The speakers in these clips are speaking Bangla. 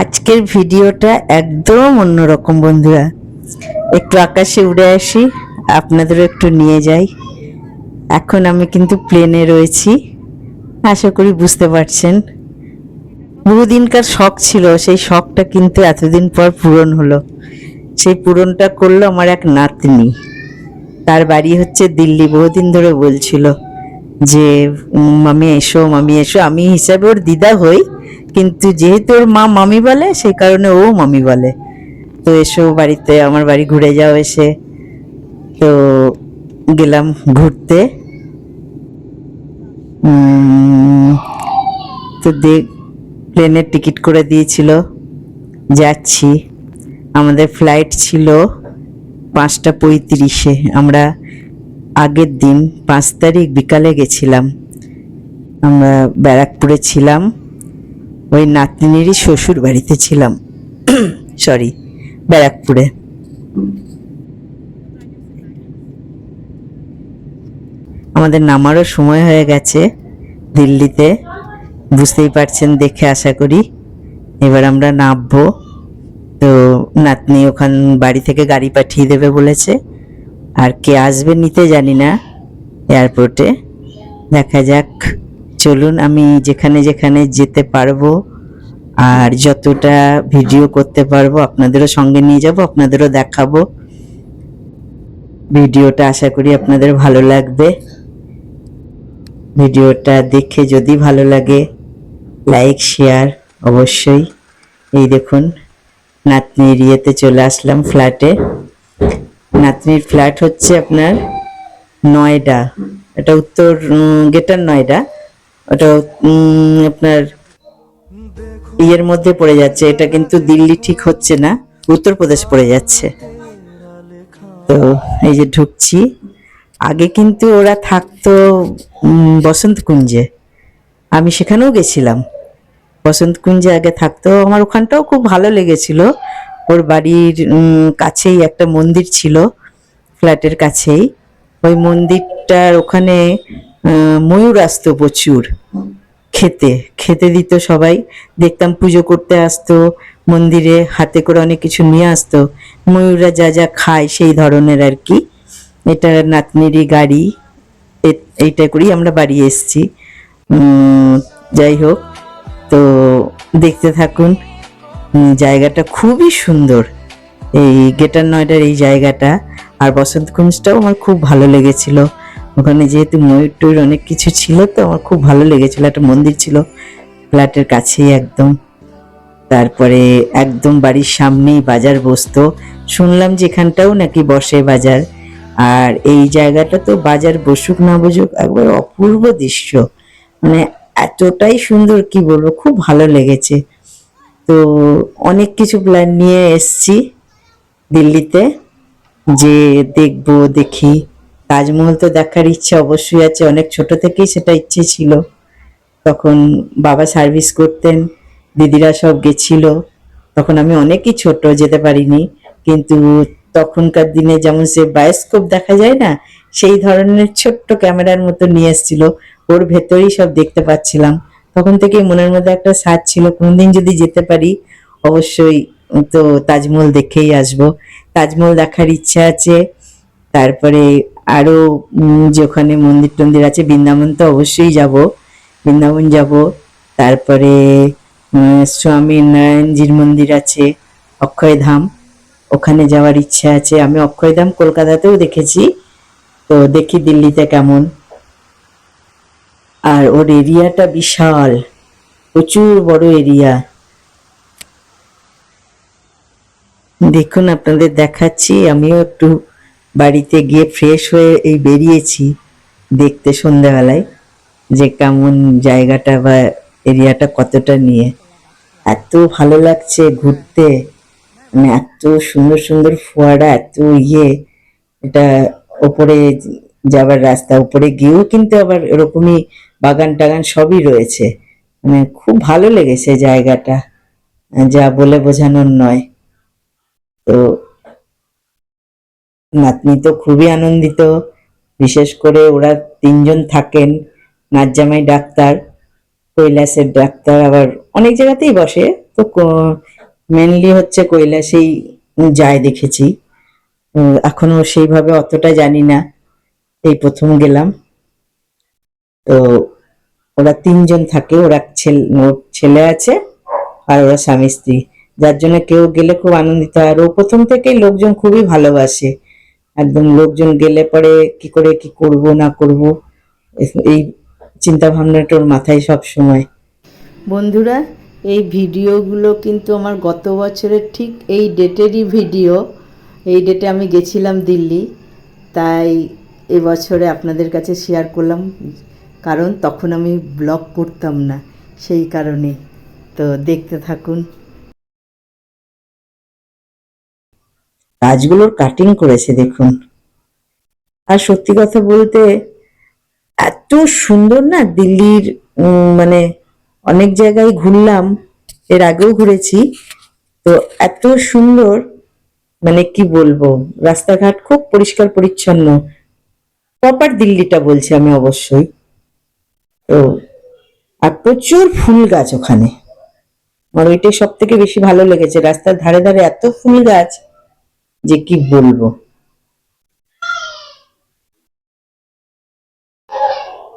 আজকের ভিডিওটা একদম অন্যরকম বন্ধুরা। একটু আকাশে উড়ে আসি, আপনাদেরও একটু নিয়ে যাই। এখন আমি কিন্তু প্লেনে রয়েছি, আশা করি বুঝতে পারছেন। বহুদিনকার শখ ছিল, সেই শখটা কিন্তু এতদিন পর পূরণ হলো। সেই পূরণটা করলো আমার এক নাতনি। তার বাড়ি হচ্ছে দিল্লি। বহুদিন ধরে বলছিল যে মামি এসো, মামি এসো। আমি হিসাবে ওর দিদা হই, কিন্তু যেহেতু ওর মা মামি বলে সেই কারণে ও মামি বলে। তো এসো বাড়িতে, আমার বাড়ি ঘুরে যাও এসে। তো গেলাম ঘুরতে। তো প্লেনের টিকিট করে দিয়েছিল, যাচ্ছি। আমাদের ফ্লাইট ছিল 5টা 35-এ। আমরা আগের দিন 5 তারিখ বিকালে গেছিলাম। আমরা ব্যারাকপুরে ছিলাম, ওই নাতনিরই শ্বশুর বাড়িতে ছিলাম। সরি, ব্যারাকপুরে। আমাদের নামারও সময় হয়ে গেছে দিল্লিতে, বুঝতেই পারছেন দেখে আশা করি। এবার আমরা নামবো। তো নাতনি ওখান বাড়ি থেকে গাড়ি পাঠিয়ে দেবে বলেছে, আর কে আসবে নিতে জানি না এয়ারপোর্টে। দেখা যাক। চলুন, আমি যেখানে যেখানে যেতে পারবো আর যতটা ভিডিও করতে পারবো আপনাদেরও সঙ্গে নিয়ে যাব, আপনাদেরও দেখাবো। ভিডিওটা আশা করি আপনাদের ভালো লাগবে। ভিডিওটা দেখে যদি ভালো লাগে লাইক শেয়ার অবশ্যই। এই দেখুন, নাতনির ইয়েতে চলে আসলাম, ফ্ল্যাটে। নাতনির ফ্ল্যাট হচ্ছে আপনার নয়ডা। এটা উত্তর গ্রেটার নয়ডা। ওটা আপনার ইয়ের মধ্যে পড়ে যাচ্ছে। এটা কিন্তু দিল্লি ঠিক হচ্ছে না, উত্তরপ্রদেশ পড়ে যাচ্ছে। তো এই যে ঢুকছি। আগে কিন্তু ওরা থাকতো বসন্ত কুঞ্জে, আমি সেখানেও গেছিলাম। বসন্ত কুঞ্জে আগে থাকতো। আমার ওখানটাও খুব ভালো লেগেছিল। ওর বাড়ির কাছেই একটা মন্দির ছিল, ফ্ল্যাটের কাছেই। ওই মন্দিরটার ওখানে ময়ূর আসতো প্রচুর। খেতে খেতে দিত সবাই, দেখতাম পুজো করতে আসতো মন্দিরে, হাতে করে অনেক কিছু নিয়ে আসতো। ময়ূররা যা যা খায় সেই ধরনের আর কি। এটা নাতনিরই গাড়ি, এইটা করেই আমরা বাড়ি এসছি। যাই হোক, তো দেখতে থাকুন। জায়গাটা খুবই সুন্দর, এই গ্রেটার নয়ডার এই জায়গাটা। আর বসন্ত কুঞ্জটাও আমার খুব ভালো লেগেছিল। ওখানে যেহেতু ময়ূর টয়ূর অনেক কিছু ছিল, তো আমার খুব ভালো লেগেছিল। একটা মন্দির ছিল ফ্ল্যাটের কাছেই একদম। তারপরে একদম বাড়ির সামনেই বাজার বসতো। শুনলাম যে এখানটাও নাকি বসে বাজার। আর এই জায়গাটা তো বাজার বসুক না বসুক একবার অপূর্ব দৃশ্য, মানে এতটাই সুন্দর কি বলবো, খুব ভালো লেগেছে। তো অনেক কিছু প্ল্যান নিয়ে এসছি দিল্লিতে, যে দেখবো দেখি। তাজমহল তো দেখার ইচ্ছা অবশ্যই আছে, অনেক ছোট থেকেই সেটা ইচ্ছে ছিল। তখন বাবা সার্ভিস করতেন, দিদিরা সব গেছিল। তখন আমি অনেকই ছোট, যেতে পারিনি। কিন্তু তখনকার দিনে যেমন সে বায়োস্কোপ দেখা যায় না, সেই ধরনের ছোট্ট ক্যামেরার মতো নিয়ে এসেছিল। ওর ভেতরেই সব দেখতে পাচ্ছিলাম। তখন থেকেই মনের মধ্যে একটা সাধ ছিল, কোনদিন যদি যেতে পারি অবশ্যই তো তাজমহল দেখেই আসবো। তাজমহল দেখার ইচ্ছা আছে। তারপরে আরো যে ওখানে মন্দির টন্দির আছে, বৃন্দাবন তো অবশ্যই যাব, বৃন্দাবন যাব। তারপরে স্বামী নারায়ণজির মন্দির আছে, অক্ষয়ধাম, ওখানে যাওয়ার ইচ্ছা আছে। আমি অক্ষয়ধাম কলকাতাতেও দেখেছি, তো দেখি দিল্লিতে কেমন। আর ওর এরিয়াটা বিশাল, প্রচুর বড় এরিয়া। দেখুন, আপনাদের দেখাচ্ছি। আমিও একটু বাড়িতে গিয়ে ফ্রেশ হয়ে এই বেরিয়েছি দেখতে সন্ধ্যাবেলায়, যে কেমন জায়গাটা বা এরিয়াটা কতটা নিয়ে। এত ভালো লাগছে ঘুরতে, মানে এত সুন্দর সুন্দর ফোয়ারা, এত ইয়ে। এটা ওপরে যাবার রাস্তা, উপরে গিয়েও কিন্তু আবার এরকমই বাগান টাগান সবই রয়েছে। মানে খুব ভালো লেগেছে জায়গাটা, যা বলে বোঝানোর নয়। তো নাতনি তো খুবই আনন্দিত। বিশেষ করে ওরা 3জন থাকেন, নাত জামাই ডাক্তার। কৈলাসের ডাক্তার আবার অনেক জায়গাতেই বসে, তো মেনলি হচ্ছে কৈলাসেই যায় দেখেছি। এখনো সেইভাবে অতটা জানি না, এই প্রথম গেলাম। তো ওরা তিনজন থাকে, ওর ছেলে আছে আর ওরা স্বামী স্ত্রী, যার জন্য কেউ গেলে খুব আনন্দিত হয়। আর ও প্রথম থেকেই লোকজন খুবই ভালোবাসে, একদম লোকজন গেলে পরে কি করে কি করব না করব এই চিন্তা ভাবনাটা ওর মাথায় সব সময়। বন্ধুরা, এই ভিডিওগুলো কিন্তু আমার গত বছরের ঠিক এই ডেটেরই ভিডিও। এই ডেটে আমি গেছিলাম দিল্লি, তাই এবছরে আপনাদের কাছে শেয়ার করলাম, কারণ তখন আমি ব্লগ করতাম না, সেই কারণে। তো দেখতে থাকুন। গাছগুলোর কাটিং করেছে দেখুন। আর সত্যি কথা বলতে এত সুন্দর না দিল্লির, মানে অনেক জায়গায় ঘুরলাম, এর আগেও ঘুরেছি, তো এত সুন্দর, মানে কি বলবো, রাস্তাঘাট খুব পরিষ্কার পরিচ্ছন্ন, প্রপার দিল্লিটা বলছি আমি অবশ্যই। তো আর প্রচুর ফুল গাছ ওখানে, আমার ওইটাই সব থেকে বেশি ভালো লেগেছে, রাস্তার ধারে ধারে এত ফুল গাছ যে কি বলবো।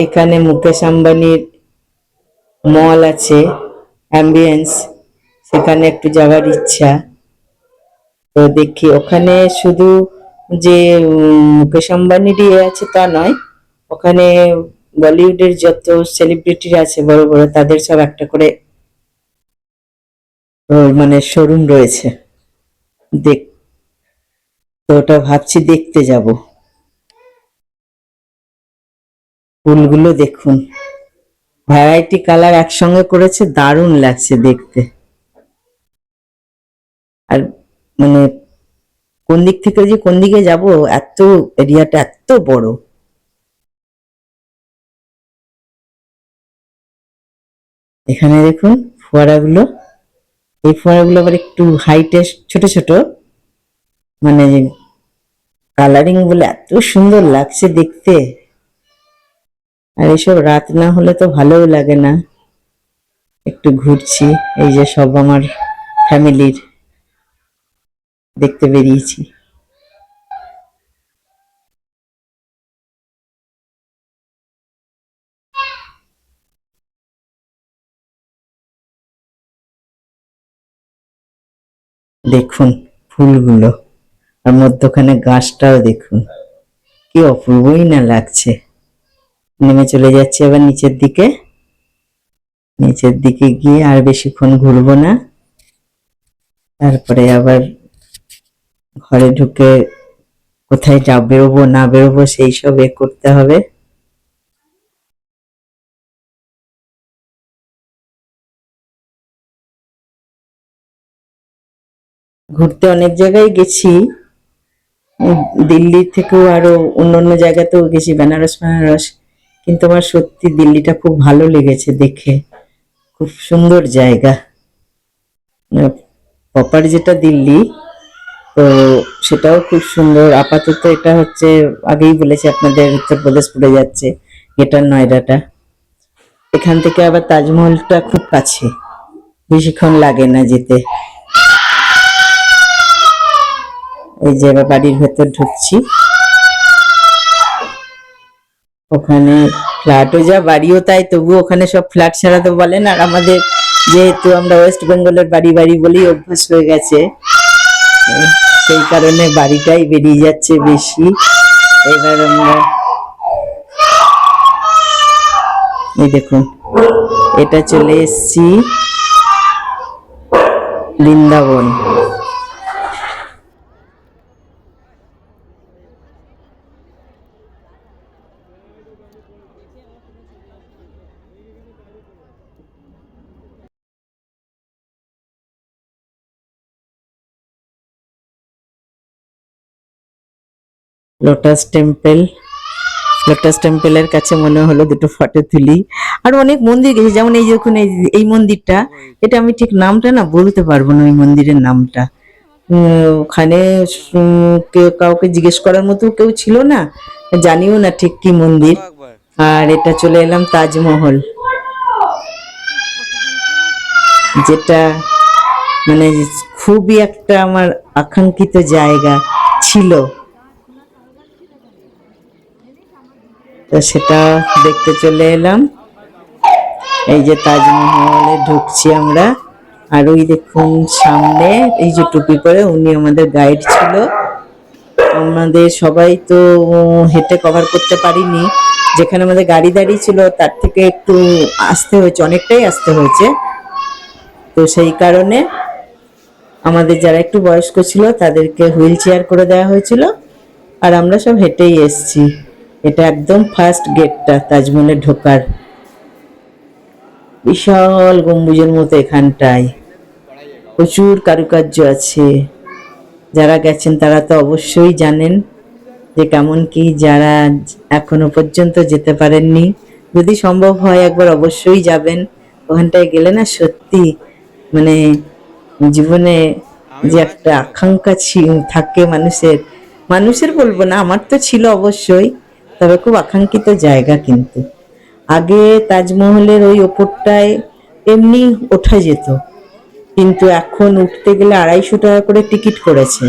এখানে মুকেশ আম্বানির মল আছে, অ্যাম্বিয়েন্স, সেখানে একটু যাওয়ার ইচ্ছা। তো দেখি ওখানে শুধু যে মুকেশ আম্বানিরই আছে তা নয়, ওখানে বলিউডের যত সেলিব্রিটিরা আছে বড় বড়, তাদের সব একটা করে মানে শোরুম রয়েছে। দেখ, তো ওটা ভাবছি দেখতে যাব। ফুলগুলো দেখুন, ভ্যারাইটি কালার একসঙ্গে করেছে, দারুণ লাগছে দেখতে। আর মানে কোন দিক থেকে যে কোন দিকে যাব, এত এরিয়াটা এত বড়। এখানে দেখুন ফোয়ারাগুলো, এই ফোয়ারাগুলো আবার একটু হাইটে ছোট ছোট, মানে কালারিং বলে এত সুন্দর লাগছে দেখতে। আর এসব রাত না হলে তো ভালোও লাগে না। একটু ঘুরছি, এই যে সব আমার ফ্যামিলির, দেখতে বেরিয়েছি। দেখুন ফুলগুলো, আর মধ্যখানে গাছটাও দেখুন, কি অপূর্বই না লাগছে। নেমে চলে যাচ্ছে আবার নিচের দিকে, নিচের দিকে গিয়ে আর বেশিক্ষণ ঘুরবো না, তারপরে আবার ঘরে ঢুকে কোথায় বেরোবো না বেরোবো সেই সব করতে হবে। ঘুরতে অনেক জায়গায় গেছি, দিল্লি থেকেও আরো অন্য জায়গাতেও গেছি, বেনারস বেনারস, কিন্তু আমার সত্যি দিল্লিটা খুব ভালো লেগেছে দেখে, খুব সুন্দর জায়গা। প্রপার যেটা দিল্লি, তো সেটাও খুব সুন্দর। আপাতত এটা হচ্ছে, আগেই বলেছি আপনাদের, উত্তরপ্রদেশ পড়ে যাচ্ছে, গ্রেটার নয়ডাটা। এখান থেকে আবার তাজমহলটা খুব কাছে, বেশিক্ষণ লাগে না যেতে। এই যে এবার বাড়ির ভেতর ঢুকছি, ওখানে ফ্ল্যাটও যা বাড়িও তাই, তবু ওখানে সব ফ্ল্যাট ছাড়া তো বলেন। আর আমাদের যেহেতু আমরা ওয়েস্ট বেঙ্গলের বাড়ি বাড়ি বলেই অভ্যাস হয়ে গেছে, সেই কারণে বাড়িটাই বেরিয়ে যাচ্ছে বেশি। এবার আমরা এই দেখুন, এটা চলে এসছি বৃন্দাবন। লোটাস টেম্পল, লোটাস টেম্পলের কাছে মনে হলো দুটো ফটো তুলি। আর অনেক মন্দির গেছি, যেমন এই দেখুন এই মন্দিরটা, এটা আমি ঠিক নামটা না বলতে পারবো না, ওই মন্দিরের নামটা। ওখানে কাউকে জিজ্ঞেস করার মতো কেউ ছিল না, জানিও না ঠিক কি মন্দির। আর এটা চলে এলাম তাজমহল। যেটা মানে খুবই একটা আমার আকাঙ্ক্ষিত জায়গা ছিল। তো সেটা দেখতে চলে এলাম। এই যে তাজমহলে ঢুকছি আমরা। আর ওই দেখুন সামনে এই যে টুপি পরে উনি আমাদের গাইড ছিল। আমাদের সবাই তো হেঁটে কভার করতে পারিনি, যেখানে আমাদের গাড়ি দাঁড়িয়ে ছিল তার থেকে একটু আসতে হয়েছে, অনেকটাই আসতে হয়েছে। তো সেই কারণে আমাদের যারা একটু বয়স্ক ছিল তাদেরকে হুইল চেয়ার করে দেওয়া হয়েছিল, আর আমরা সব হেঁটেই এসছি। এটা একদম ফার্স্ট গেটটা তাজমহলে ঢোকার, বিশাল গম্বুজের মতো এখানটায় প্রচুর কারুকার্য আছে। যারা গেছেন তারা তো অবশ্যই জানেন যে কেমন কি, যারা এখনো পর্যন্ত যেতে পারেননি যদি সম্ভব হয় একবার অবশ্যই যাবেন। ওখানটায় গেলে না সত্যি মানে জীবনে যে একটা আকাঙ্ক্ষা থাকে মানুষের, মানুষের বলবো না, আমার তো ছিল অবশ্যই, তবে খুব আকাঙ্ক্ষিত জায়গা। কিন্তু আগে তাজমহলের ওই ওপরটায় এমনি ওঠা যেত, কিন্তু এখন উঠতে গেলে 250 টাকা করে টিকিট করেছে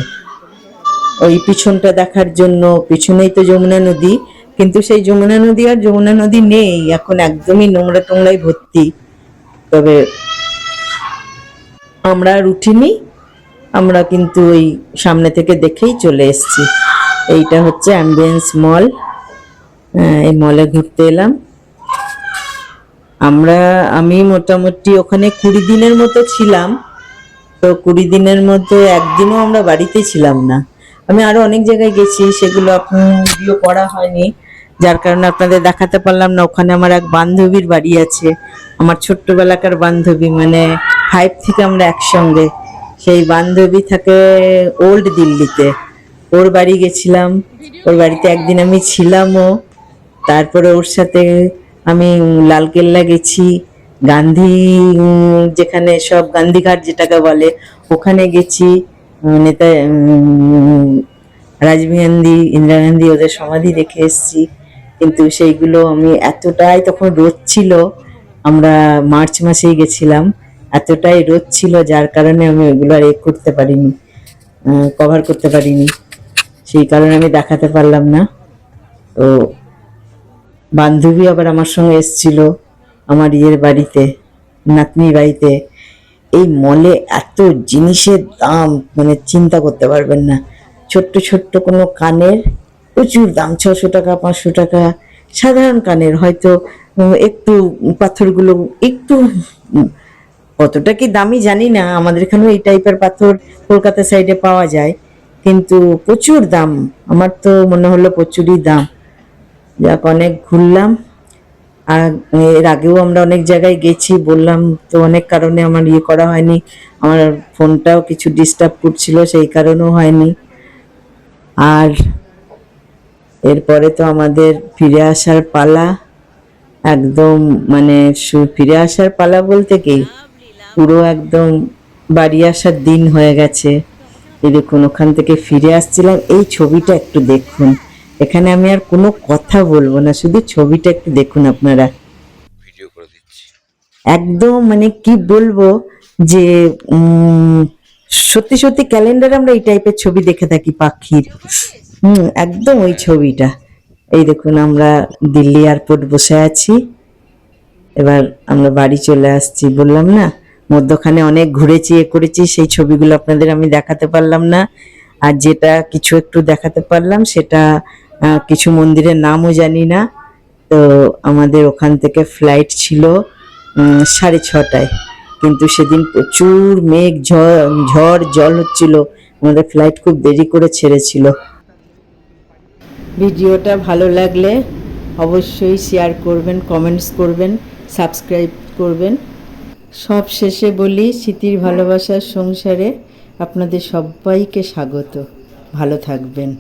ওই পিছনটা দেখার জন্য। পিছনেই তো যমুনা নদী, কিন্তু সেই যমুনা নদী আর যমুনা নদী নেই এখন, একদমই নোংরা টোংরায় ভর্তি। তবে আমরা আর উঠিনি, আমরা কিন্তু ওই সামনে থেকে দেখেই চলে এসেছি। এইটা হচ্ছে অ্যাম্বিয়েন্স মল। এই মলে ঘুরতে এলাম আমি মোটামুটি ওখানে 20 দিনের মতো ছিলাম। তো 20 দিনের মধ্যে একদিনও আমরা বাড়িতে ছিলাম না। আমি আরো অনেক জায়গায় গেছি, সেগুলো ভিডিও করা হয়নি, যার কারণে আপনাদের দেখাতে পারলাম না। ওখানে আমার এক বান্ধবীর বাড়ি আছে, আমার ছোট্টবেলাকার বান্ধবী, মানে 5 থেকে আমরা একসঙ্গে। সেই বান্ধবী থাকে ওল্ড দিল্লিতে, ওর বাড়ি গেছিলাম। ওর বাড়িতে একদিন আমি ছিলামও। তারপরে ওর সাথে আমি লালকেল্লা গেছি, গান্ধী যেখানে সব গান্ধীঘাট যেটাকে বলে ওখানে গেছি। নেতা রাজীব গান্ধী, ইন্দিরা গান্ধী ওদের সমাধি দেখে এসেছি। কিন্তু সেইগুলো আমি এতটাই, তখন রোদ ছিল, আমরা মার্চ মাসেই গেছিলাম, এতটাই রোদ ছিল যার কারণে আমি ওইগুলো আর করতে পারিনি, কভার করতে পারিনি। সেই কারণে আমি দেখাতে পারলাম না। তো বান্ধবী আবার আমার সঙ্গে এসেছিল আমার বাড়িতে, নাতনির বাড়িতে। এই মলে এত জিনিসের দাম মানে চিন্তা করতে পারবেন না। ছোট্ট ছোট্ট কোনো কানের প্রচুর দাম, 600 টাকা 500 টাকা। সাধারণ কানের হয়তো একটু পাথরগুলো একটু কতটা কি দামি জানি না, আমাদের এখানেও এই টাইপের পাথর কলকাতা সাইডে পাওয়া যায়, কিন্তু প্রচুর দাম। আমার তো মনে হলো প্রচুরই দাম। যাক, অনেক ঘুরলাম। আর এর আগেও আমরা অনেক জায়গায় গেছি, বললাম তো অনেক কারণে আমার করা হয়নি। আমার ফোনটাও কিছু ডিস্টার্ব করছিল, সেই কারণেও হয়নি। আর এরপরে তো আমাদের ফিরে আসার পালা। একদম মানে ফিরে আসার পালা বলতে কি, পুরো একদম বাড়ি আসার দিন হয়ে গেছে। এই দেখুন ওখান থেকে ফিরে আসছিলাম, এই ছবিটা একটু দেখুন। এখানে আমি আর কোনো কথা বলবো না, শুধু ছবিটা একটু দেখুন আপনারা। ভিডিও করে দিচ্ছি। একদম মানে কি বলবো যে সত্যি সত্যি ক্যালেন্ডারে আমরা এই টাইপের ছবি দেখে থাকি পাখির। একদম ওই ছবিটা। এই দেখুন আমরা দিল্লি এয়ারপোর্ট বসে আছি, এবার আমরা বাড়ি চলে আসছি। বললাম না মধ্যখানে অনেক ঘুরেছি, করেছি, সেই ছবিগুলো আপনাদের আমি দেখাতে পারলাম না। আর যেটা কিছু একটু দেখাতে পারলাম সেটা কিছু মন্দিরের নামও জানি না। তো আমাদের ওখান থেকে ফ্লাইট ছিল 6:30টায়, কিন্তু সেদিন প্রচুর মেঘ, ঝড় জল হচ্ছিল, আমাদের ফ্লাইট খুব দেরি করে ছেড়েছিল। ভিডিওটা ভালো লাগলে অবশ্যই শেয়ার করবেন, কমেন্টস করবেন, সাবস্ক্রাইব করবেন। সব শেষে বলি, স্মৃতির ভালোবাসার সংসারে আপনাদের সবাইকে স্বাগত। ভালো থাকবেন।